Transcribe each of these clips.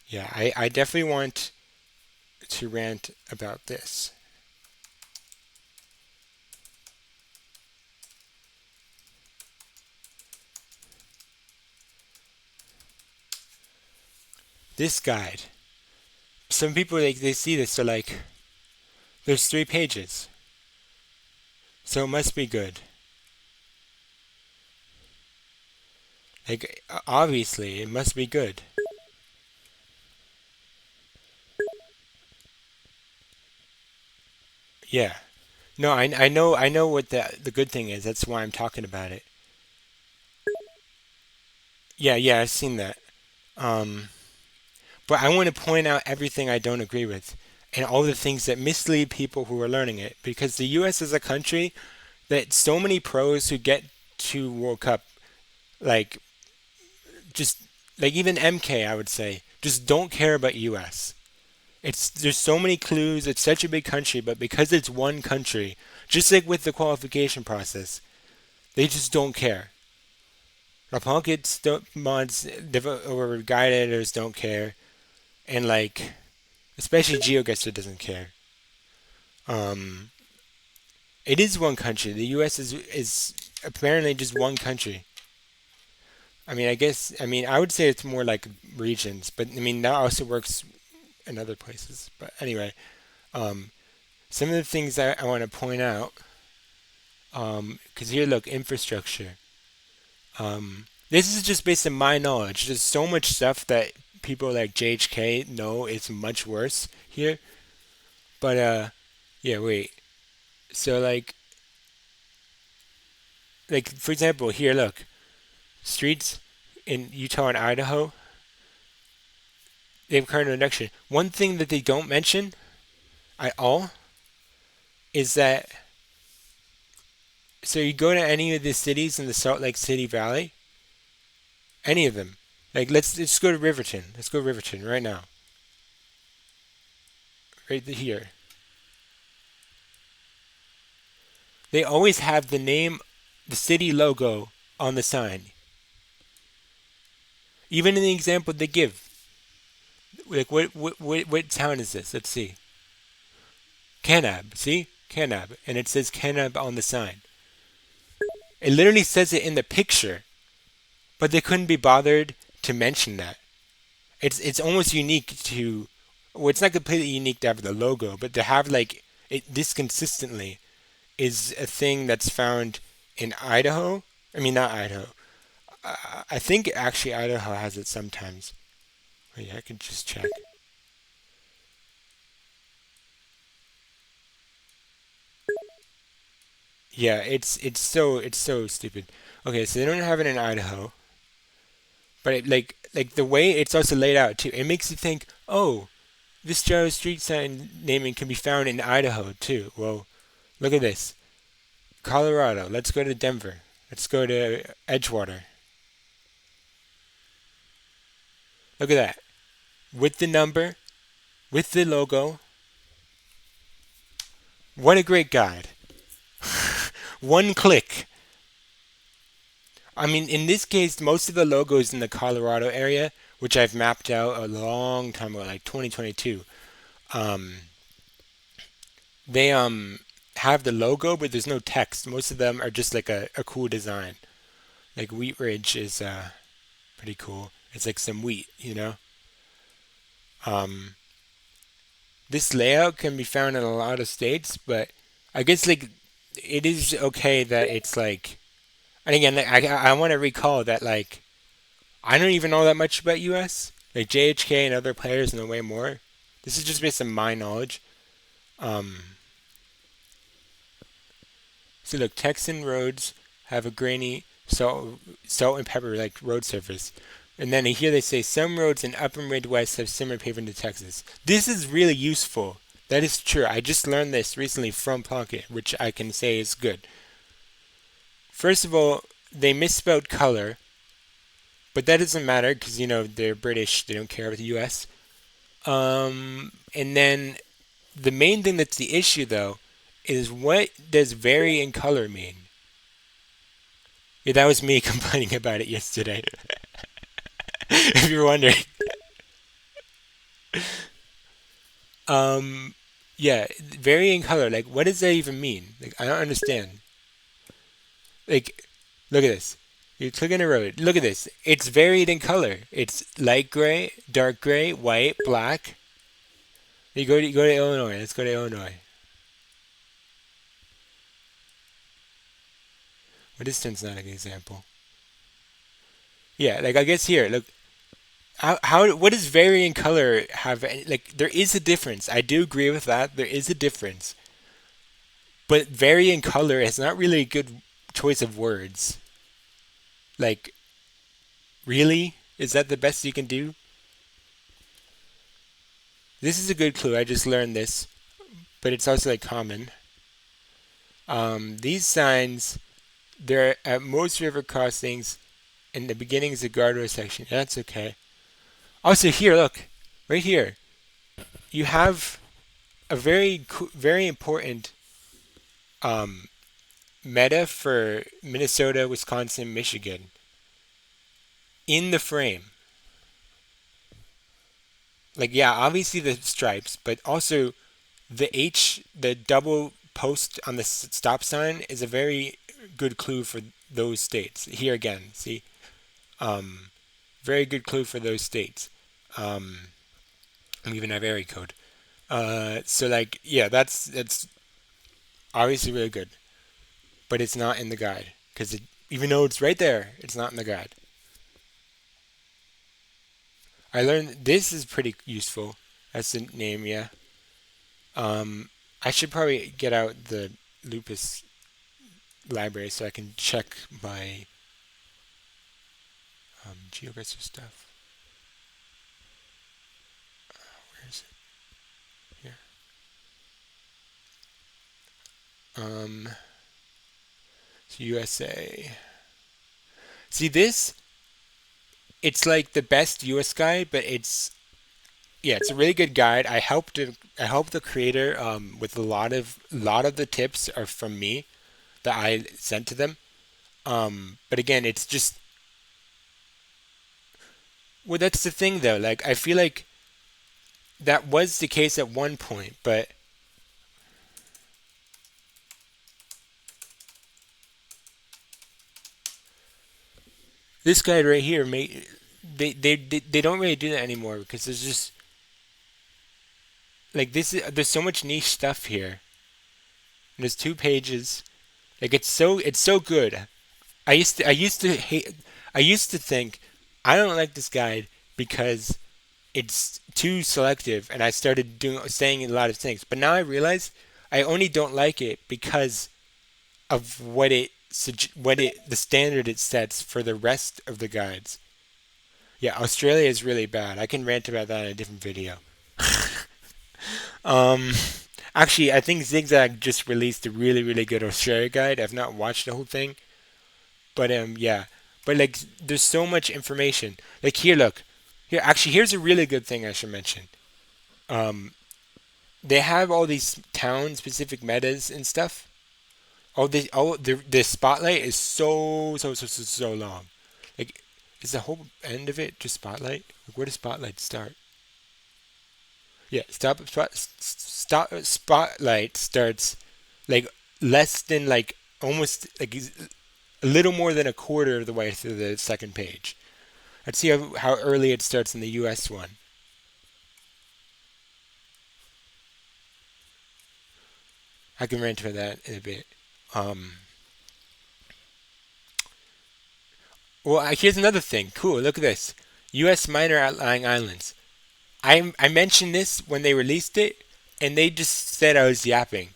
Yeah, I definitely want to rant about this. This guide. Some people they see this, they're like, there's 3 pages, so it must be good. Like obviously, it must be good. Yeah. No, I know what the good thing is. That's why I'm talking about it. Yeah, yeah, I've seen that. Um, but I want to point out everything I don't agree with, and all the things that mislead people who are learning it. Because the U.S. is a country that so many pros who get to World Cup, like just like even MK, I would say, just don't care about U.S. It's there's so many clues. It's such a big country, but because it's one country, just like with the qualification process, they just don't care. The Plonk It mods or guide editors don't care, and like especially geoguessr doesn't care. Um, it is one country. The U.S. is apparently just one country. I mean, I guess I would say it's more like regions, but I mean that also works in other places. But anyway, um, some of the things that I want to point out, because here, look, infrastructure. This is just based on my knowledge. There's so much stuff that people like JHK know is much worse here. But yeah, wait. So like for example, here, look, streets in Utah and Idaho, they have current induction. One thing that they don't mention at all is that so you go to any of the cities in the Salt Lake City Valley, any of them. Like let's go to Riverton. Let's go to Riverton right now. Right here. They always have the name, the city logo on the sign. Even in the example they give. Like what town is this? Let's see. Kanab. See? Kanab. And it says Kanab on the sign. It literally says it in the picture, but they couldn't be bothered to mention that. It's almost unique to well, it's not completely unique to have the logo, but to have like it this consistently is a thing that's found in Idaho. I mean, not Idaho. I think actually Idaho has it sometimes. Wait, I could just check. Yeah, it's so stupid. Okay, so they don't have it in Idaho, but like the way it's also laid out too, it makes you think, oh, this Jarrow street sign naming can be found in Idaho too. Well, look at this. Colorado. Let's go to Denver. Let's go to Edgewater. Look at that. With the number, with the logo. What a great guide. One click. I mean, in this case, most of the logos in the Colorado area, which I've mapped out a long time ago, like 2022, um, they have the logo, but there's no text. Most of them are just like a cool design. Like Wheat Ridge is pretty cool. It's like some wheat. Um, this layout can be found in a lot of states, but I guess like it is okay that it's like. And again, like, I want to recall that like I don't even know that much about US. Like JHK and other players know way more. This is just based on my knowledge. Um, so look, Texan roads have a grainy salt and pepper like road surface. And then here they say some roads in upper Midwest have similar pavement to Texas. This is really useful. That is true. I just learned this recently from Plonk It, which I can say is good. First of all, they misspelled color, but that doesn't matter because they're British. They don't care about the U.S. And then the main thing that's the issue though is what does vary in color mean? Yeah, that was me complaining about it yesterday. If you're wondering. Um, yeah, varying color. Like, what does that even mean? Like, I don't understand. Like, look at this. You click on a road. Look at this. It's varied in color. It's light gray, dark gray, white, black. You go to Illinois. Let's go to Illinois. Well, this one's not an example. Yeah, like I guess here. Look, how what does varying color have? Like, there is a difference. I do agree with that. There is a difference, but varying color is not really a good choice of words. Like, really, is that the best you can do? This is a good clue. I just learned this, but it's also like common. These signs, they're at most river crossings in the beginnings of guardrail section. That's okay. Also, here, look, right here, you have a very important um, meta for Minnesota, Wisconsin, Michigan in the frame. Like, yeah, obviously the stripes, but also the double post on the stop sign is a very good clue for those states. Here again, see, um, very good clue for those states. Um, and even have area code. So like, yeah, that's obviously really good, but it's not in the guide because even though it's right there, it's not in the guide. I learned this is pretty useful. That's the name, yeah. Um, I should probably get out the lupus library so I can check my geoguessr stuff. Where is it? Here. Um, so USA. See this? It's like the best US guide, but it's a really good guide. I helped the creator with a lot of the tips are from me that I sent to them. But again, it's just well, that's the thing though. Like I feel like that was the case at one point, but this guide right here, they don't really do that anymore because there's just like there's so much niche stuff here. There's 2 pages. Like it's so good. I used to think I don't like this guide because it's too selective, and I started saying a lot of things. But now I realize I only don't like it because of the standard it sets for the rest of the guides. Yeah, Australia is really bad. I can rant about that in a different video. Um, Actually, I think Zigzag just released a really good Australia guide. I've not watched the whole thing, but yeah. But like, there's so much information. Like here, look. Here, actually, here's a really good thing I should mention. Um, they have all these town-specific metas and stuff. The spotlight is so long. Like, is the whole end of it just spotlight? Like, where does spotlight start? Yeah, spotlight starts like less than like almost like a little more than a quarter of the way through the second page. Let's see how early it starts in the US one. I can rant about that in a bit. Um, well, here's another thing. Cool, look at this. US minor outlying islands. I mentioned this when they released it, and they just said I was yapping.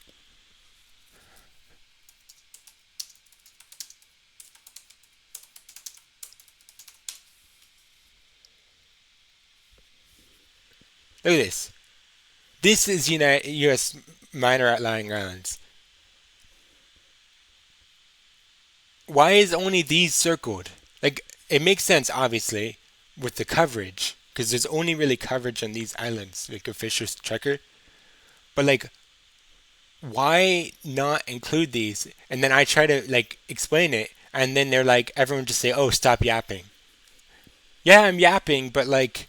Look at this. This is U.S. minor outlying islands. Why is only these circled? Like, it makes sense, obviously, with the coverage, because there's only really coverage on these islands, like official checker. But like, why not include these? And then I try to like explain it, and then they're like, everyone just say, "Oh, stop yapping." Yeah, I'm yapping, but like,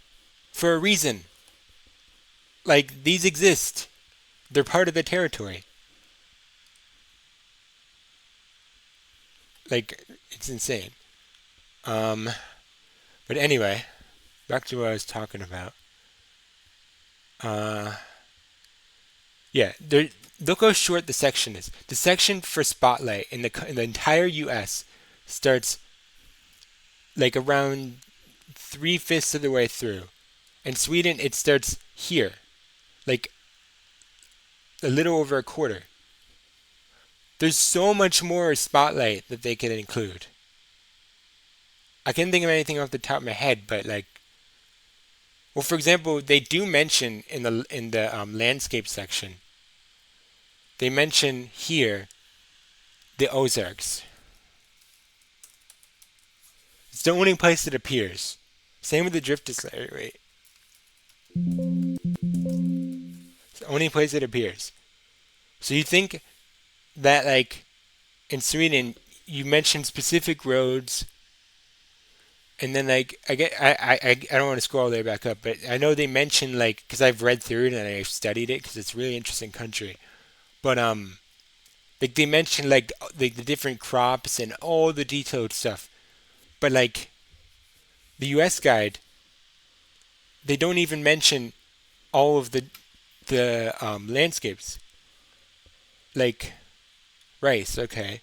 for a reason. Like these exist. They're part of the territory. Like it's insane. Um, but anyway, back to what I was talking about. Uh, yeah, look how short the section is. The section for Spotlight in the entire U.S. starts like around 3/5 of the way through. In Sweden, it starts here, like a little over a quarter. There's so much more Spotlight that they can include. I can't think of anything off the top of my head, but like, well, for example, they do mention in the landscape section. They mention here the Ozarks. It's the only place it appears. Same with the drift accelerate. It's the only place it appears. So you think that like in Sweden, you mention specific roads, and then like I don't want to scroll all the way back up, but I know they mention like because I've read through it and I've studied it because it's a really interesting country. But like they mention like the different crops and all the detailed stuff. But like the U.S. guide, they don't even mention all of the landscapes. Like rice, okay.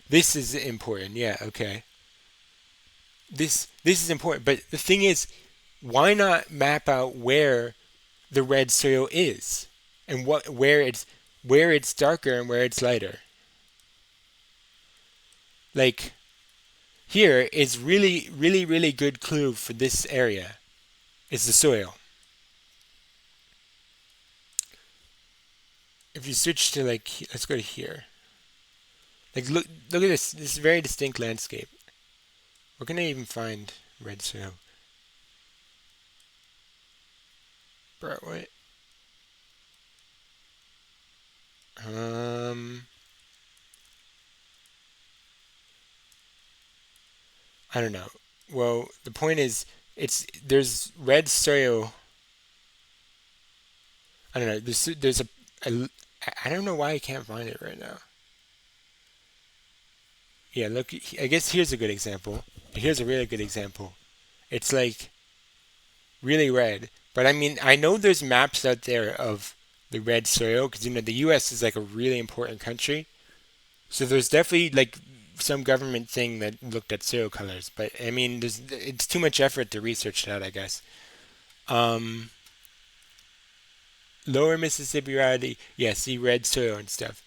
This is important, yeah, okay. This is important, but the thing is, why not map out where the red soil is and what where it's darker and where it's lighter? Like here is really good clue for this area is the soil. If you switch to like let's go to here. Like look at this very distinct landscape. Where can I even find red soil? Bro, what? Um, I don't know. Well, the point is, there's red soil. I don't know. There's a I don't know why I can't find it right now. Yeah, look. I guess here's a good example. Here's a really good example. It's like really red, but I mean, I know there's maps out there of the red soil because you know the U.S. is like a really important country. So there's definitely like some government thing that looked at soil colors, but I mean, it's too much effort to research that, I guess. Um, Lower Mississippi Valley, yeah, see red soil and stuff.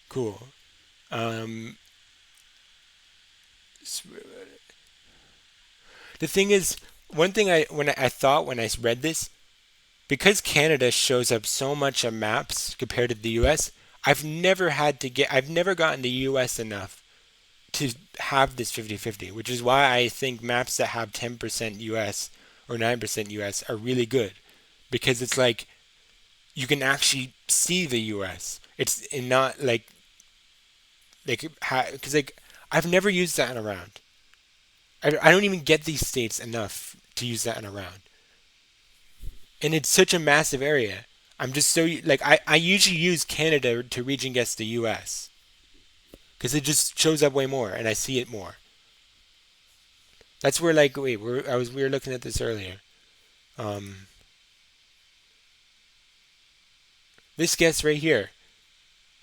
Cool. Um, the thing is, one thing I thought when I read this, because Canada shows up so much on maps compared to the U.S., I've never gotten the U.S. enough to have this 50-50, which is why I think maps that have 10% US or 9% US are really good because it's like you can actually see the US. It's not like because like I've never used that in a round. I don't even get these states enough to use that in a round, and it's such a massive area. I'm just so like I usually use Canada to region guess the US because it just shows up way more and I see it more. That's where like wait, we were looking at this earlier. Um, this guess right here,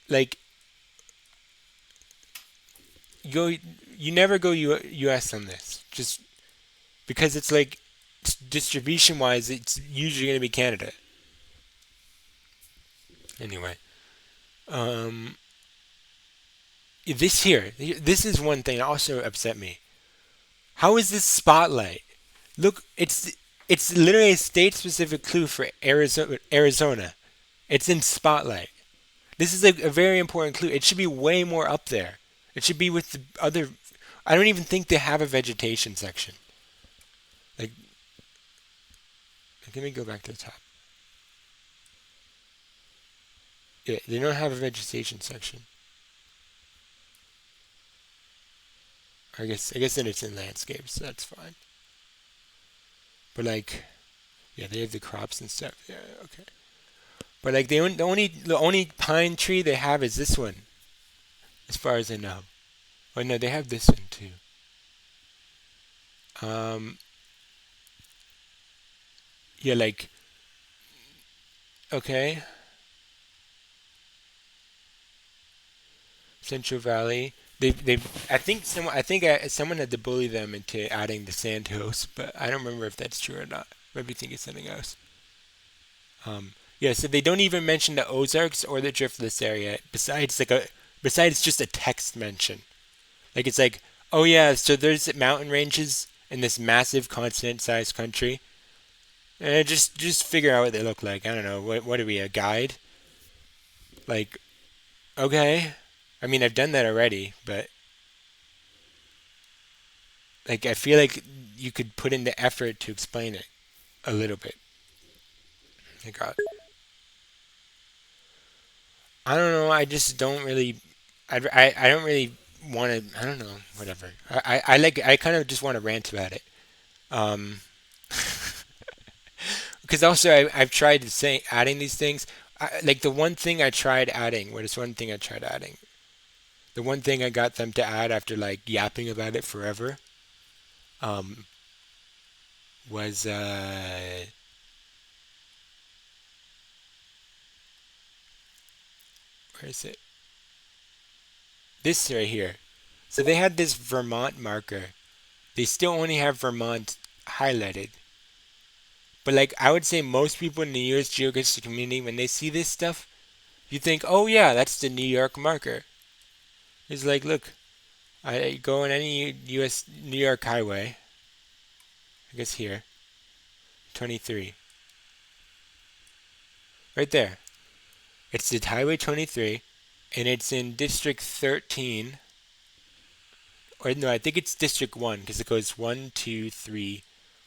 like you never go U.S. on this, just because it's like distribution wise, it's usually going to be Canada. Anyway, um, this is one thing that also upset me. How is this spotlight? Look, it's literally a state specific clue for Arizona. Arizona. It's in spotlight. This is a very important clue. It should be way more up there. It should be with the other. I don't even think they have a vegetation section. Like, let me go back to the top. Yeah, they don't have a vegetation section. I guess then it's in landscapes. So that's fine. But like, yeah, they have the crops and stuff. Yeah, okay. But like the only pine tree they have is this one, as far as I know. Oh no, they have this one too. Um, yeah, like okay, Central Valley. They I think someone had to bully them into adding the sandhills, but I don't remember if that's true or not. Maybe think it's something else. Yeah, so they don't even mention the Ozarks or the driftless area. Besides just a text mention. Like it's like, oh yeah, so there's mountain ranges in this massive continent-sized country. Just figure out what they look like. I don't know. What are we, a guide? Like, okay. I mean, I've done that already, but like I feel like you could put in the effort to explain it a little bit. Like, I don't know. I just don't really. I don't really want to. I don't know. Whatever. I kind of just want to rant about it. Um, because also I've tried to say adding these things. Like the one thing I tried adding. What is one thing I tried adding? The one thing I got them to add after like yapping about it forever. Um, was where is it? This right here. So they had this Vermont marker. They still only have Vermont highlighted. But like I would say most people in the US geographic community when they see this stuff, you think, "Oh yeah, that's the New York marker." It's like, look, I go on any US New York highway, I guess here, 23. Right there. It's the Highway 23 and it's in District 13. Or no, I think it's District 1 because it goes 1, 2, 3,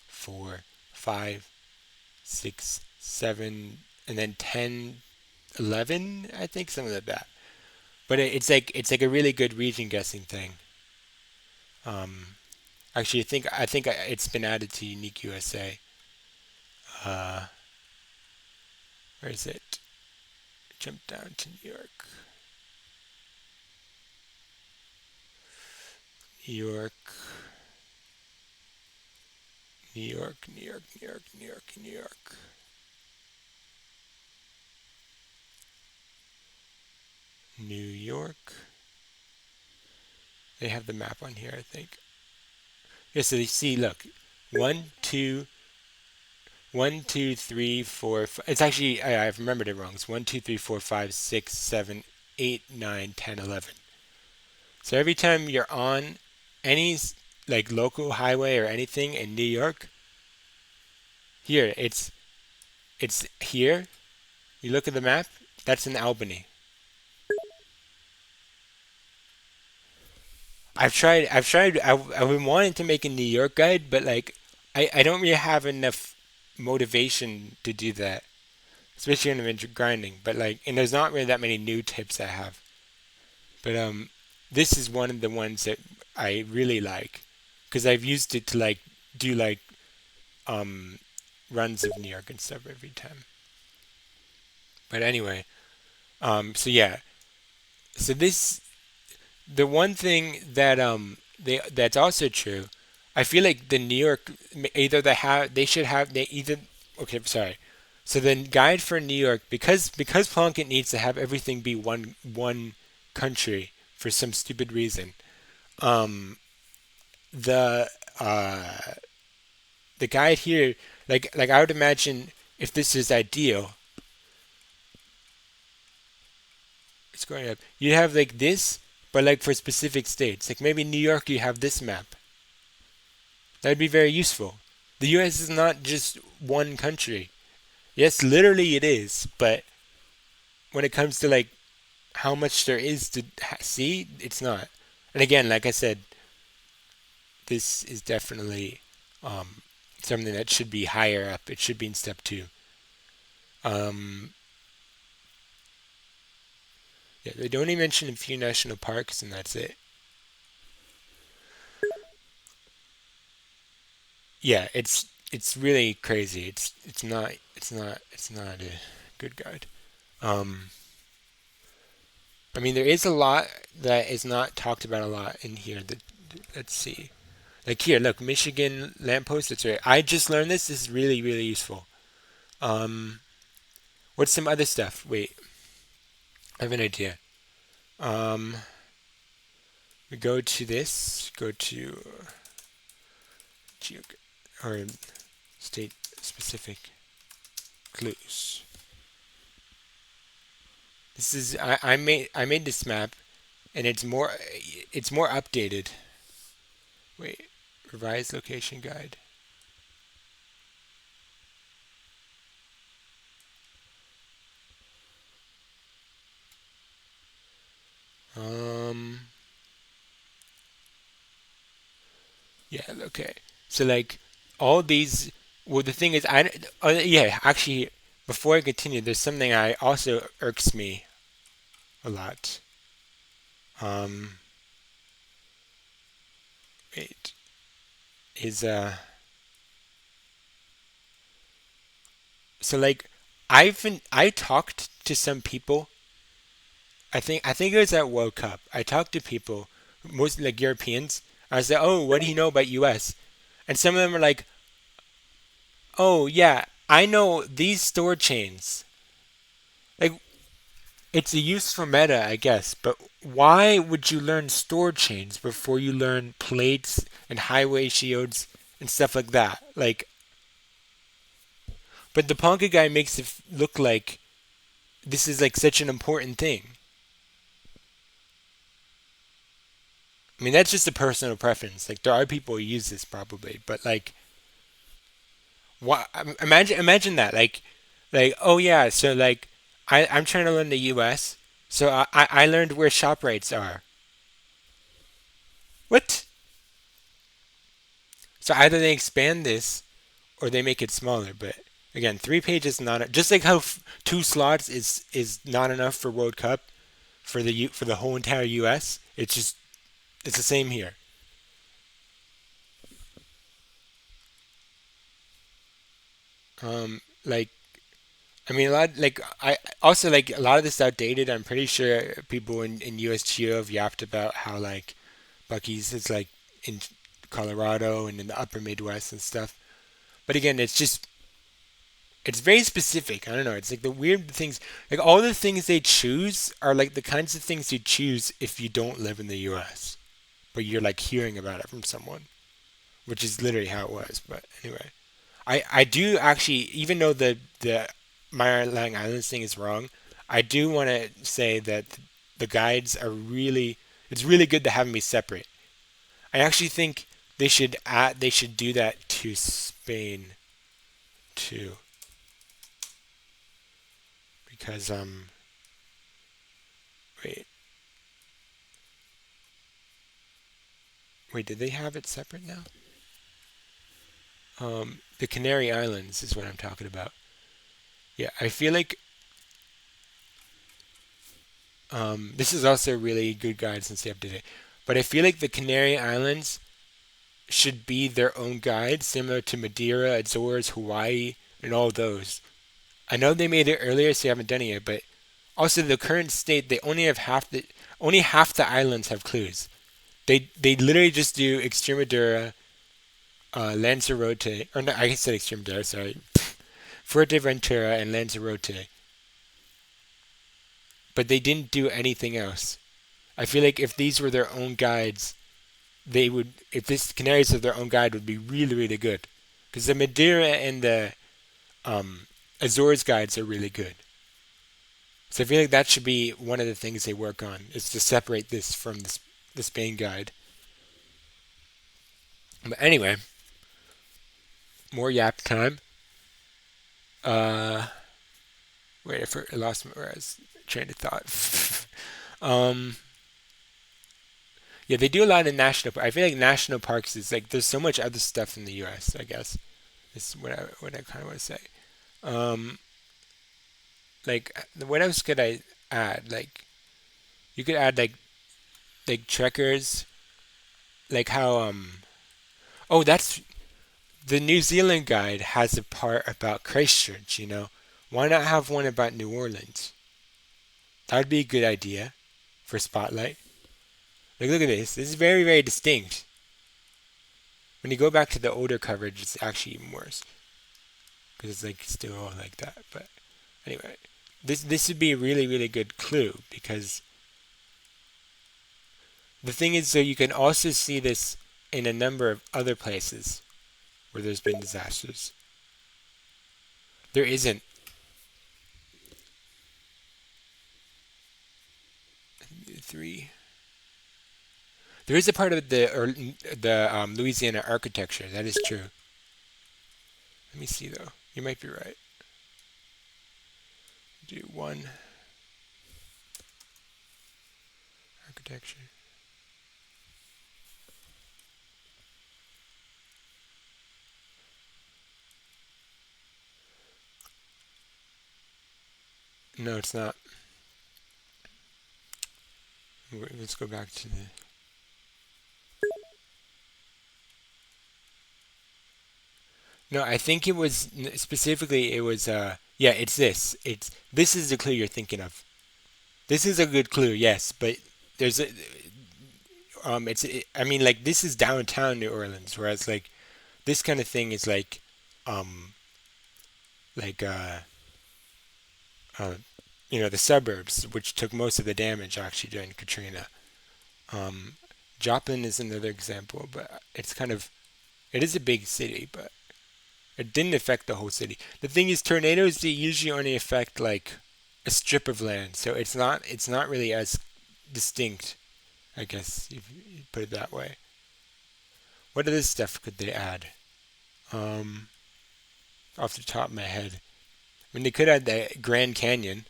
4, 5, 6, 7, and then 10, 11, I think, something like that. But it's like a really good region guessing thing. Um, Actually, I think it's been added to Unique USA. Uh, where is it? Jump down to New York. New York, New York, New York, New York, New York, New York. New York. They have the map on here, I think. Yeah, so you see, look, one, two, one, two, three, four. It's actually I've remembered it wrong. It's 1, 2, 3, 4, 5, 6, 7, 8, 9, 10, 11. So every time you're on any like local highway or anything in New York, here it's here. You look at the map. That's in Albany. I've been wanting to make a New York guide, but like I don't really have enough motivation to do that, especially when I'm grinding. But like, and there's not really that many new tips I have. But this is one of the ones that I really like because I've used it to like do like um runs of New York and stuff every time. But anyway, so yeah, so this the one thing that that's also true. I feel like the New York either they should have they either okay sorry. So the guide for New York because Plonk It needs to have everything be one country for some stupid reason. Um, the uh, the guide here like I would imagine if this is ideal, it's going up. You have like this, but like for specific states. Like maybe New York, you have this map. That'd be very useful. The U.S. is not just one country. Yes, literally it is, but when it comes to like how much there is to see, it's not. And again, like I said, this is definitely um, something that should be higher up. It should be in step two. Um, yeah, they don't even mention a few national parks, and that's it. Yeah, it's really crazy. It's not a good guide. Um, I mean, there is a lot that is not talked about a lot in here. Let's see. Like here, look, Michigan lamppost. That's right. I just learned this. This is really, really useful. Um, what's some other stuff? Wait, I have an idea. Um, we go to this. Go to geog or state specific clues. This is I made this map and it's more updated. Wait, revised location guide. Um, yeah, okay. So like all these. Well, the thing is, yeah, actually, before I continue, there's something I also irks me a lot. Um, wait, is so like I talked to some people. I think it was at World Cup. I talked to people, mostly like Europeans. I was like, oh, what do you know about US? And some of them were like, oh yeah, I know these store chains. Like it's a useful meta, I guess, but why would you learn store chains before you learn plates and highway shields and stuff like that? Like, but the Ponka guy makes it look like this is like such an important thing. I mean, that's just a personal preference. Like, there are people who use this probably, but like, what? Imagine that. Like, oh yeah, so like, I'm trying to learn the U.S. So I learned where shop rates are. What? So either they expand this or they make it smaller. But again, 3 pages not just like how 2 slots is not enough for World Cup for the whole entire U.S. It's the same here. Like I mean, a lot like I also like a lot of this is outdated. I'm pretty sure people in US Geo have yapped about how like Bucky's is like in Colorado and in the upper Midwest and stuff. But again, it's very specific. I don't know. It's like the weird things, like all the things they choose are like the kinds of things you choose if you don't live in the U.S. But you're like hearing about it from someone, which is literally how it was. But anyway, I do actually, even though the my outlying islands thing is wrong, I do want to say that the guides are really it's really good to have them be separate. I actually think they should do that to Spain too because wait wait did they have it separate now? The Canary Islands is what I'm talking about. Yeah, I feel like this is also a really good guide since they updated it. But I feel like the Canary Islands should be their own guide, similar to Madeira, Azores, Hawaii, and all those. I know they made it earlier, so you haven't done it yet, but also the current state, they only half the islands have clues. They literally just do Extremadura, Lanzarote, or no, I said Extremadura, sorry, Fuerteventura and Lanzarote, but they didn't do anything else. I feel like if these were their own guides, they would. If this Canaries of their own guide would be really really good, because the Madeira and the Azores guides are really good. So I feel like that should be one of the things they work on is to separate this from the Spain guide. But anyway, more yap time. Uh, wait, I lost where I was train of thought. um, yeah, they do a lot in national. I feel like national parks is like there's so much other stuff in the U.S. I guess is what I kind of want to say. Um, like what else could I add? Like you could add like trekkers, like how oh that's the New Zealand guide has a part about Christchurch. Why not have one about New Orleans? That would be a good idea for spotlight. Like, look at this. This is very, very distinct. When you go back to the older coverage, it's actually even worse because it's like still all like that. But anyway, this would be a really, really good clue because the thing is, so you can also see this in a number of other places where there's been disasters. There isn't. Three. There is a part of the Louisiana architecture. That is true. Let me see though. You might be right. Do one architecture. No, it's not. Let's go back to the. No, I think it was specifically. It was. Yeah, it's this. This is the clue you're thinking of. This is a good clue, yes, but there's a. I mean, like this is downtown New Orleans, whereas like this kind of thing is um, like uh, the suburbs, which took most of the damage actually during Katrina. Um, Joplin is another example, but it is a big city, but it didn't affect the whole city. The thing is, tornadoes they usually only affect like a strip of land, so it's not really as distinct, I guess if you put it that way. What other stuff could they add? Um, Off the top of my head, I mean they could add the Grand Canyon.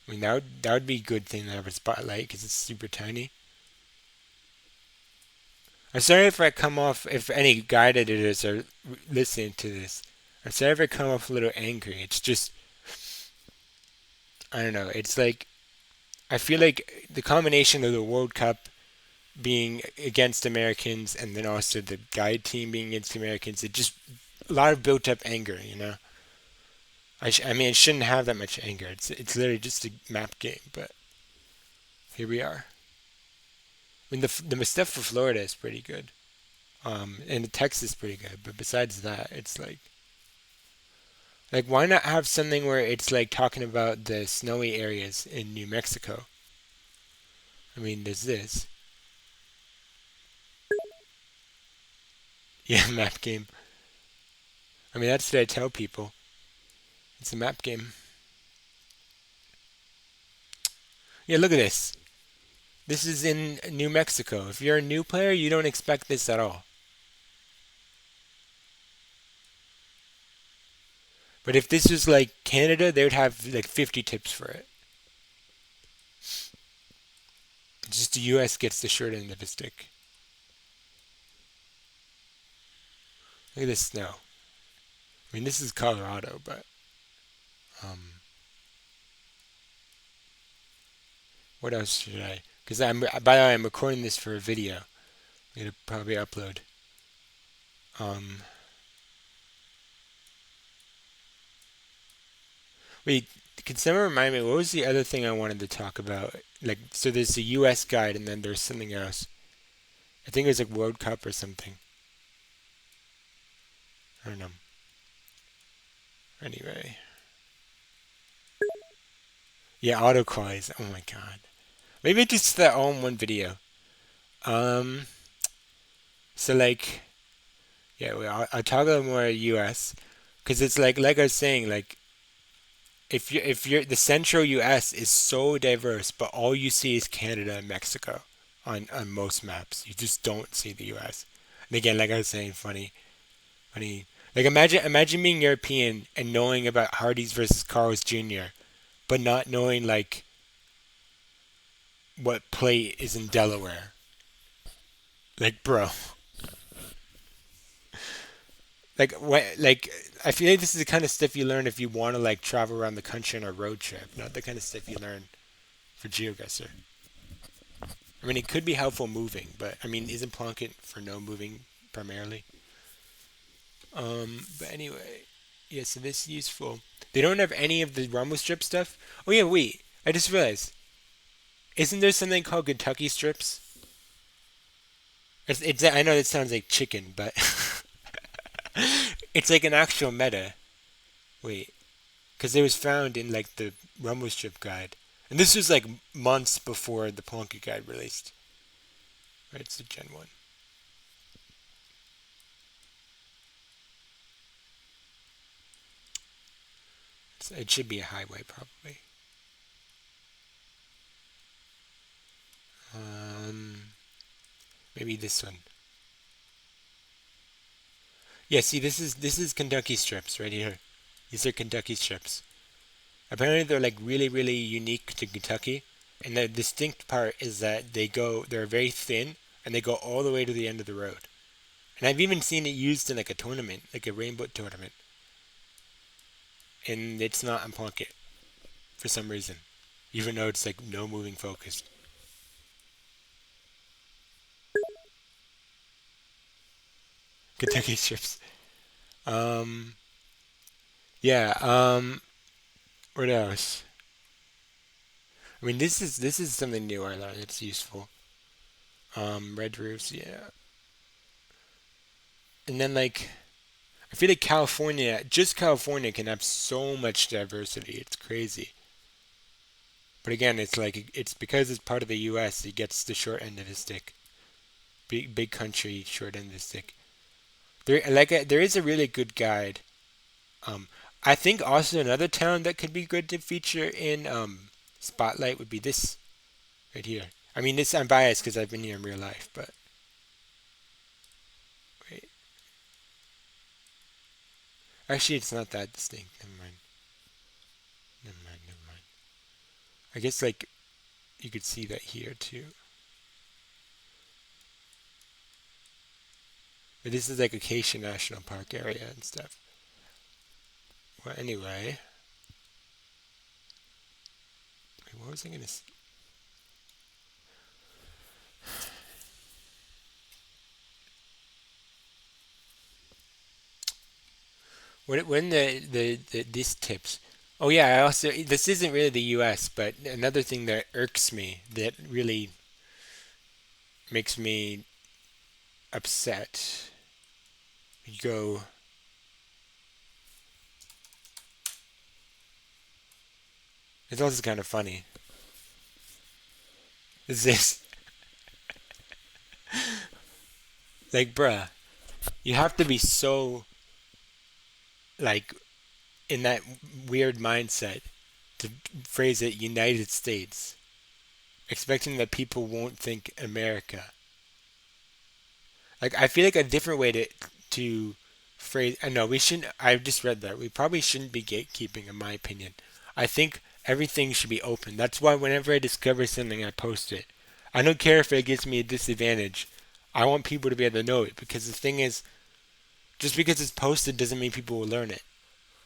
I mean that would be a good thing to have a spotlight because it's super tiny. I'm sorry if I come off if any guide editors are listening to this. I'm sorry if I come off a little angry. It's just I don't know. It's like I feel like the combination of the World Cup being against Americans and then also the guide team being against Americans, it just a lot of built up anger. I mean, it shouldn't have that much anger. It's literally just a map game, but here we are. I mean, the stuff for Florida is pretty good, and the text is pretty good. But besides that, it's like why not have something where it's like talking about the snowy areas in New Mexico? I mean, there's this. Yeah, map game. I mean, that's what I tell people. It's a map game. Yeah, look at this. This is in New Mexico. If you're a new player, you don't expect this at all. But if this was like Canada, they would have like 50 tips for it. Just the US gets the short end of the stick. Look at this snow. I mean, this is Colorado, but um, what else should I? Because by the way, I'm recording this for a video. I'm gonna probably upload. Um, Wait, can someone remind me what was the other thing I wanted to talk about? Like, so there's the U.S. guide, and then there's something else. I think it was like World Cup or something. I don't know. Anyway, yeah, autoclays. Oh my god. Maybe just that all in one video. Um, so like, yeah, well, I'll talk a little more U.S. because it's like I was saying, like if you're the central U.S. is so diverse, but all you see is Canada and Mexico on most maps. You just don't see the U.S. And again, like I was saying, funny. Like imagine being European and knowing about Hardee's versus Carl's Jr., but not knowing like what plate is in Delaware. Like, bro, like what? Like, I feel like this is the kind of stuff you learn if you want to like travel around the country on a road trip, not the kind of stuff you learn for GeoGuessr. I mean, it could be helpful moving, but I mean, isn't Plonk It for no moving primarily? But anyway, yeah. So this is useful. They don't have any of the rumble strip stuff. Oh yeah, wait. I just realized, isn't there something called Kentucky strips? I know that sounds like chicken, but it's like an actual meta. Wait, because it was found in like the Rumble Strip guide, and this was like months before the Plonk It guide released. Right, it's the Gen 1. It should be a highway probably. Um, Maybe this one. Yeah, see, this is Kentucky strips right here. These are Kentucky strips. Apparently, they're like really, really unique to Kentucky, and the distinct part is that they're very thin, and they go all the way to the end of the road. And I've even seen it used in like a tournament, like a rainbow tournament, and it's not on Pocket for some reason, even though it's like no moving focus. Kentucky strips. Um, yeah. What else? I mean, this is something new I learned. It's useful. Red roofs. Yeah. And then like I feel like California, just California can have so much diversity. It's crazy. But again, it's like it's because it's part of the U.S. It gets the short end of the stick. Big country, short end of the stick. There is a really good guide. Um, I think also another town that could be good to feature in Spotlight would be this right here. I mean, this I'm biased because I've been here in real life, but wait, actually, it's not that distinct. Never mind. Never mind. Never mind. I guess like you could see that here too. But this is like Acacia National Park area and stuff. Well, anyway, wait, what was I gonna? When the these tips. Oh yeah, I also this isn't really the U.S., but another thing that irks me that really makes me upset. You go. It's also kind of funny. Is this like, bruh? You have to be so like in that weird mindset to phrase it United States, expecting that people won't think America. Like I feel like a different way to phrase. I know we shouldn't. I just read that we probably shouldn't be gatekeeping, in my opinion. I think everything should be open. That's why whenever I discover something, I post it. I don't care if it gives me a disadvantage. I want people to be able to know it because the thing is, just because it's posted doesn't mean people will learn it.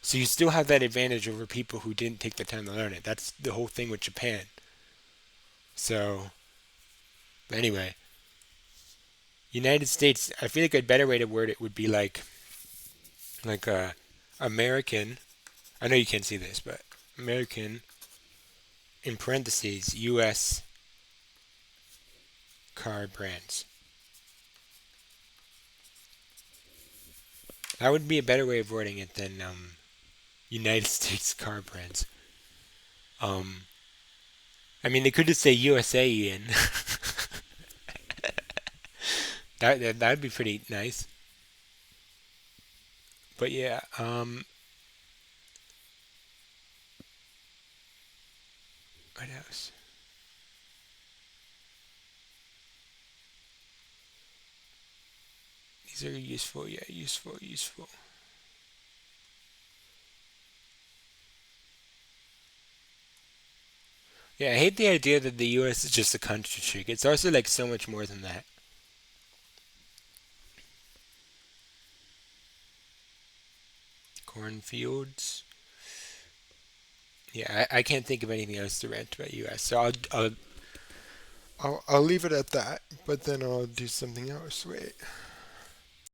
So you still have that advantage over people who didn't take the time to learn it. That's the whole thing with Japan. So anyway, United States. I feel like a better way to word it would be like American. I know you can't see this, but American in parentheses U.S. car brands. That would be a better way of wording it than United States car brands. Um, I mean, they could just say USA in. That'd be pretty nice. But yeah, what else? These are useful. Yeah, useful, useful. Yeah, I hate the idea that the U.S. is just a country trick. It's also like so much more than that. Cornfields. Yeah, I can't think of anything else to rant about U.S. So I'll leave it at that. But then I'll do something else. Wait.